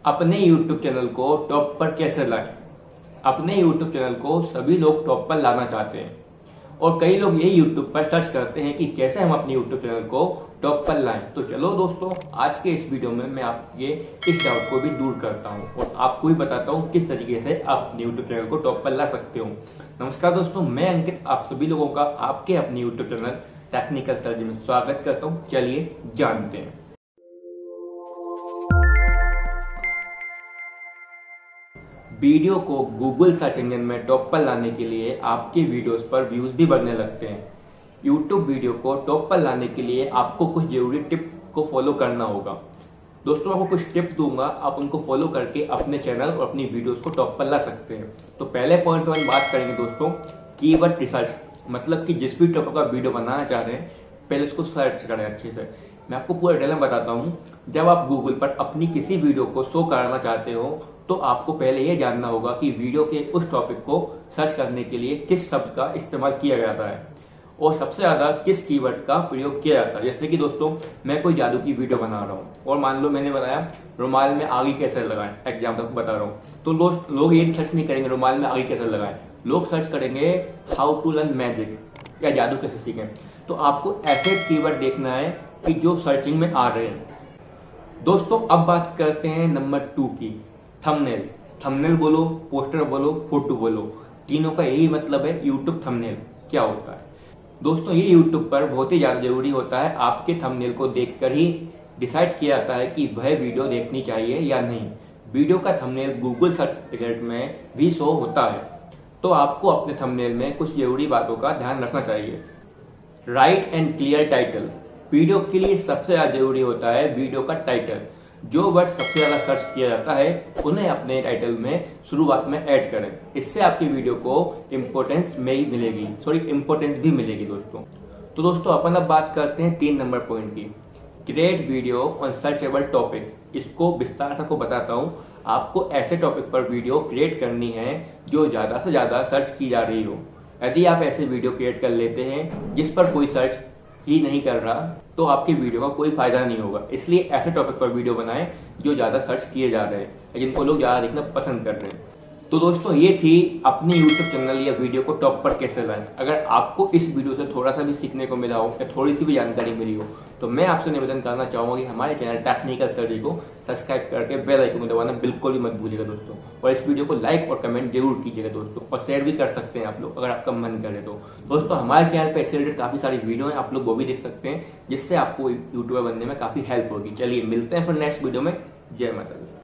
अपने YouTube channel को top पर कैसे लाएं। अपने YouTube चैनल को सभी लोग टॉप पर लाना चाहते हैं और कई लोग ये YouTube पर सर्च करते हैं कि कैसे हम अपने YouTube चैनल को टॉप पर लाएं। तो चलो दोस्तों, आज के इस वीडियो में मैं आपके इस डाउट को भी दूर करता हूं और आपको भी बताता हूं किस तरीके से आप अपने YouTube चैनल को टॉप पर ला सकते हो। नमस्कार दोस्तों, मैं अंकित आप सभी लोगों का आपके अपने YouTube चैनल टेक्निकल सर्च में स्वागत करता हूँ। चलिए जानते हैं। वीडियो को गूगल सर्च इंजन में टॉप पर लाने के लिए आपके वीडियोस पर व्यूज भी बढ़ने लगते हैं। यूट्यूब वीडियो को टॉप पर लाने के लिए आपको कुछ जरूरी टिप को फॉलो करना होगा। दोस्तों, आपको कुछ टिप दूंगा, आप उनको फॉलो करके अपने चैनल और अपनी वीडियोस को टॉप पर ला सकते हैं। तो पहले पॉइंट पर हम बात करेंगे दोस्तों, कीवर्ड रिसर्च। मतलब कि जिस भी टॉपिक का वीडियो बनाना चाह रहे हैं, पहले उसको सर्च करें अच्छे से। मैं आपको पूरा डिटेल में बताता हूँ। जब आप गूगल पर अपनी किसी वीडियो को शो कराना चाहते हो तो आपको पहले यह जानना होगा कि वीडियो के उस टॉपिक को सर्च करने के लिए किस शब्द का इस्तेमाल किया जाता है और सबसे ज्यादा किस कीवर्ड का प्रयोग किया जाता है। जैसे कि दोस्तों, मैं कोई जादू की वीडियो बना रहा हूँ और मान लो मैंने बताया रुमाल में आगे कैसे लगाएं, एग्जाम्पल बता रहा हूँ। तो लोग ये सर्च नहीं करेंगे रुमाल में आगे कैसे लगाएं, लोग सर्च करेंगे हाउ टू लर्न मैजिक या जादू कैसे सीखें। तो आपको ऐसे कीवर्ड देखना है कि जो सर्चिंग में आ रहे हैं। दोस्तों, अब बात करते हैं नंबर 2 की, थंबनेल। थंबनेल बोलो, पोस्टर बोलो, फोटो बोलो, तीनों का यही मतलब है यूट्यूब थंबनेल क्या होता है। दोस्तों, ये यूट्यूब पर बहुत ही ज्यादा जरूरी होता है। आपके थंबनेल को देखकर ही डिसाइड किया जाता है कि वह वीडियो देखनी चाहिए या नहीं। वीडियो का थंबनेल गूगल सर्च रिजल्ट में भी शो होता है, तो आपको अपने थंबनेल में कुछ जरूरी बातों का ध्यान रखना चाहिए। Right and clear title. Video के लिए सबसे ज्यादा जरूरी होता है वीडियो का टाइटल। जो वर्ड सबसे ज्यादा सर्च किया जाता है उन्हें अपने टाइटल में शुरुआत में ऐड करें। इससे आपकी वीडियो को इम्पोर्टेंस भी मिलेगी दोस्तों। अपन अब बात करते हैं 3 नंबर पॉइंट की, create video on searchable topic. इसको विस्तार से बताता हूँ। आपको ऐसे टॉपिक पर वीडियो क्रिएट करनी है जो ज्यादा से ज्यादा सर्च की जा रही हो। यदि आप ऐसे वीडियो क्रिएट कर लेते हैं जिस पर कोई सर्च ही नहीं कर रहा, तो आपकी वीडियो का कोई फायदा नहीं होगा। इसलिए ऐसे टॉपिक पर वीडियो बनाएं जो ज्यादा सर्च किए जा रहे हैं, जिनको लोग ज्यादा देखना पसंद कर रहे हैं। तो दोस्तों, ये थी अपनी YouTube चैनल या वीडियो को टॉप पर कैसे लाएं। अगर आपको इस वीडियो से थोड़ा सा भी सीखने को मिला हो या थोड़ी सी भी जानकारी मिली हो, तो मैं आपसे निवेदन करना चाहूंगा कि हमारे चैनल टेक्निकल सर्च को सब्सक्राइब करके बेल आइकन को दबाना बिल्कुल भी मत भूलिएगा दोस्तों। और इस वीडियो को लाइक और कमेंट जरूर कीजिएगा दोस्तों, और शेयर भी कर सकते हैं आप लोग अगर आपका मन करे तो। दोस्तों, हमारे चैनल पर इससे रिलेटेड काफी सारी वीडियो है, आप लोग वो भी देख सकते हैं, जिससे आपको यूट्यूबर बनने में काफी हेल्प होगी। चलिए मिलते हैं फिर नेक्स्ट वीडियो में। जय माता दी।